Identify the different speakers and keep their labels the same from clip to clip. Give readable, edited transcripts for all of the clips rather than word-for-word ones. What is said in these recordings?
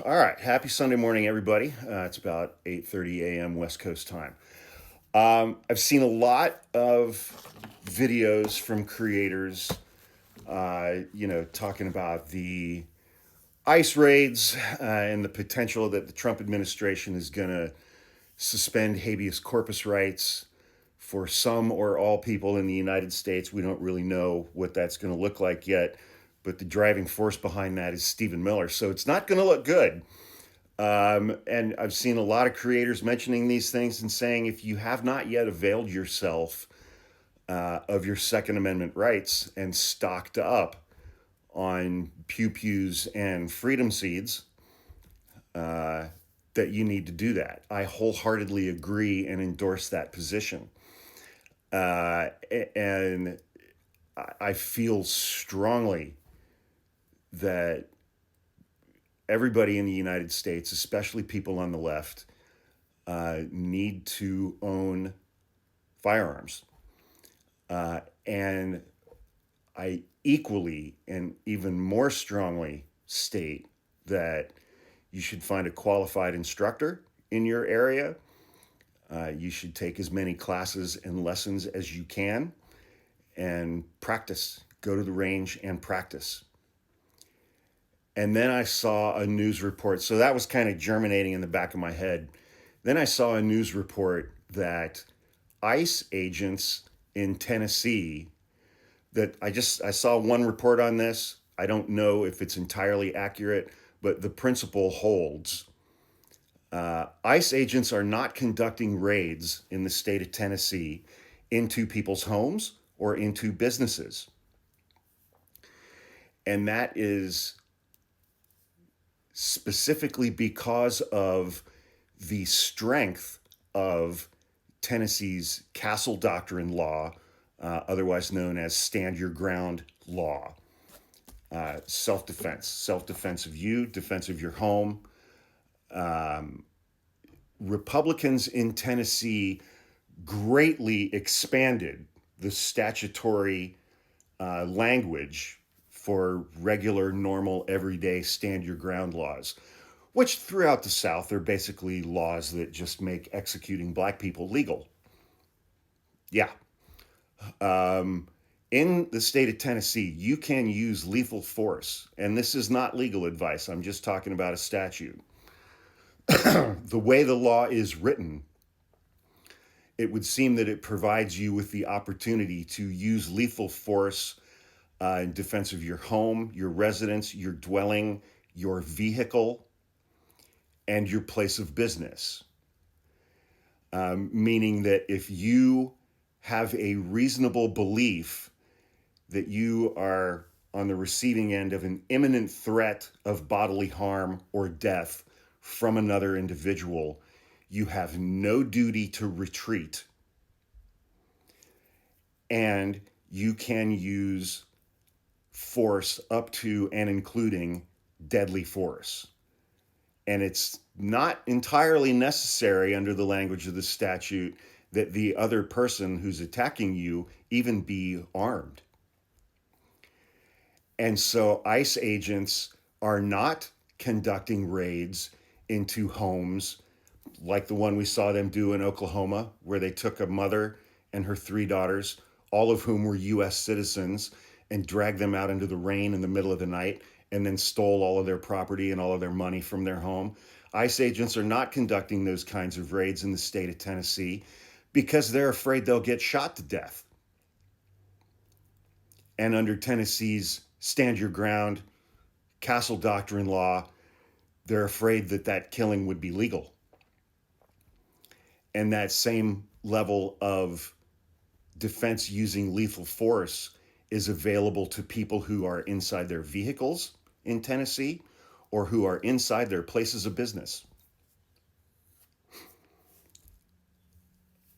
Speaker 1: All right. Happy Sunday morning, everybody. It's about 8:30 a.m. West Coast time. I've seen a lot of videos from creators, talking about the ICE raids and the potential that the Trump administration is going to suspend habeas corpus rights for some or all people in the United States. We don't really know what that's going to look like yet, but the driving force behind that is Stephen Miller. So it's not going to look good. And I've seen a lot of creators mentioning these things and saying if you have not yet availed yourself of your Second Amendment rights and stocked up on pew pews and freedom seeds, that you need to do that. I wholeheartedly agree and endorse that position. And I feel strongly that everybody in the United States, especially people on the left, need to own firearms. And I equally and even more strongly state that you should find a qualified instructor in your area. You should take as many classes and lessons as you can and practice. Go to the range and practice. And then I saw a news report. So that was kind of germinating in the back of my head. Then I saw a news report that ICE agents in Tennessee, that I saw one report on this. I don't know if it's entirely accurate, but the principle holds. ICE agents are not conducting raids in the state of Tennessee into people's homes or into businesses. And that is specifically because of the strength of Tennessee's castle doctrine law, otherwise known as stand your ground law. Self-defense of you, defense of your home. Republicans in Tennessee greatly expanded the statutory language for regular, normal, everyday stand your ground laws, which throughout the South are basically laws that just make executing black people legal. Yeah. In the state of Tennessee, you can use lethal force, and this is not legal advice. I'm just talking about a statute. The way the law is written, it would seem that it provides you with the opportunity to use lethal force in defense of your home, your residence, your dwelling, your vehicle, and your place of business. Meaning that if you have a reasonable belief that you are on the receiving end of an imminent threat of bodily harm or death from another individual, you have no duty to retreat. And you can use force up to and including deadly force. And it's not entirely necessary under the language of the statute that the other person who's attacking you even be armed. And so ICE agents are not conducting raids into homes like the one we saw them do in Oklahoma, where they took a mother and her three daughters, all of whom were U.S. citizens, and dragged them out into the rain in the middle of the night and then stole all of their property and all of their money from their home. ICE agents are not conducting those kinds of raids in the state of Tennessee because they're afraid they'll get shot to death. And under Tennessee's stand your ground, castle doctrine law, they're afraid that that killing would be legal. And that same level of defense using lethal force is available to people who are inside their vehicles in Tennessee or who are inside their places of business.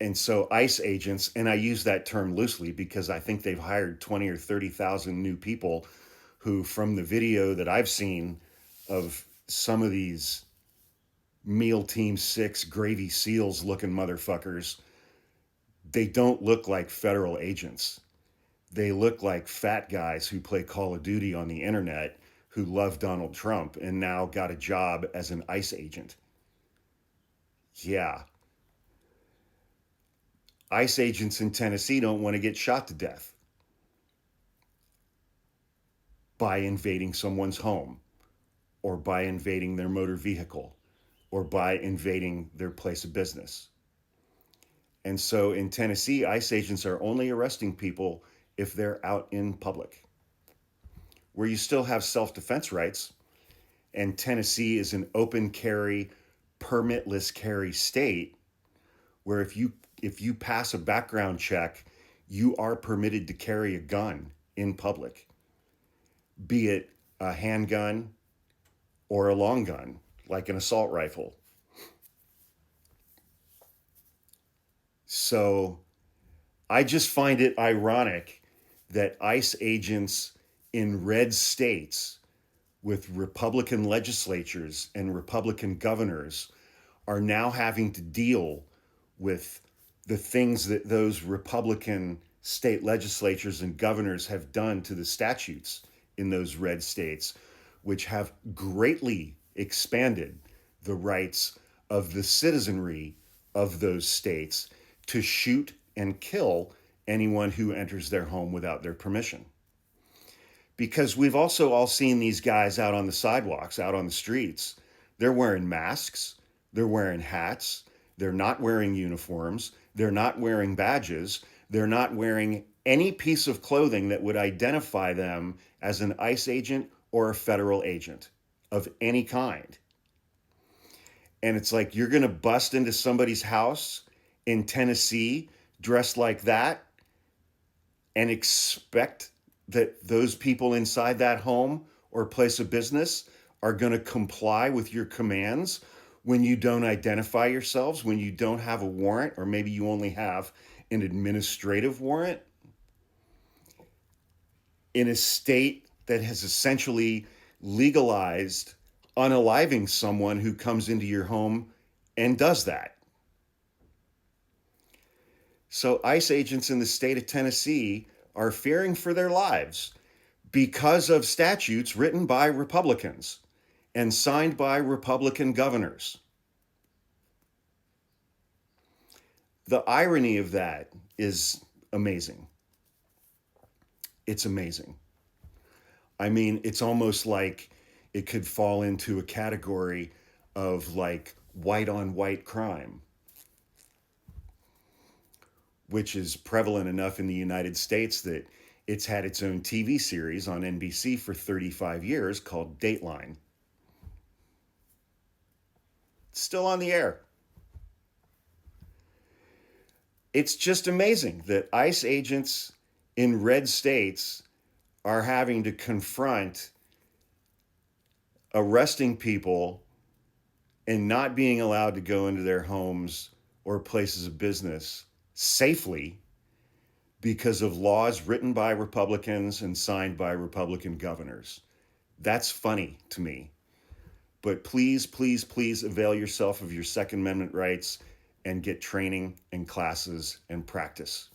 Speaker 1: And so ICE agents, and I use that term loosely because I think they've hired 20 or 30,000 new people who, from the video that I've seen of some of these Meal Team 6 Gravy Seals looking motherfuckers, they don't look like federal agents. They look like fat guys who play Call of Duty on the internet who loved Donald Trump and now got a job as an ICE agent. Yeah. ICE agents in Tennessee don't want to get shot to death by invading someone's home or by invading their motor vehicle or by invading their place of business. And so in Tennessee, ICE agents are only arresting people if they're out in public, where you still have self-defense rights. And Tennessee is an open carry, permitless carry state where if you pass a background check, you are permitted to carry a gun in public, be it a handgun or a long gun, like an assault rifle. So I just find it ironic that ICE agents in red states with Republican legislatures and Republican governors are now having to deal with the things that those Republican state legislatures and governors have done to the statutes in those red states, which have greatly expanded the rights of the citizenry of those states to shoot and kill anyone who enters their home without their permission. Because we've also all seen these guys out on the sidewalks, out on the streets. They're wearing masks, they're wearing hats, they're not wearing uniforms, they're not wearing badges, they're not wearing any piece of clothing that would identify them as an ICE agent or a federal agent of any kind. And it's like you're going to bust into somebody's house in Tennessee dressed like that and expect that those people inside that home or place of business are going to comply with your commands when you don't identify yourselves, when you don't have a warrant, or maybe you only have an administrative warrant in a state that has essentially legalized unaliving someone who comes into your home and does that. So ICE agents in the state of Tennessee are fearing for their lives because of statutes written by Republicans and signed by Republican governors. The irony of that is amazing. It's amazing. I mean, it's almost like it could fall into a category of like white on white crime, which is prevalent enough in the United States that it's had its own TV series on NBC for 35 years called Dateline. It's still on the air. It's just amazing that ICE agents in red states are having to confront arresting people and not being allowed to go into their homes or places of business safely because of laws written by Republicans and signed by Republican governors. That's funny to me. But please, please, please avail yourself of your Second Amendment rights and get training and classes and practice.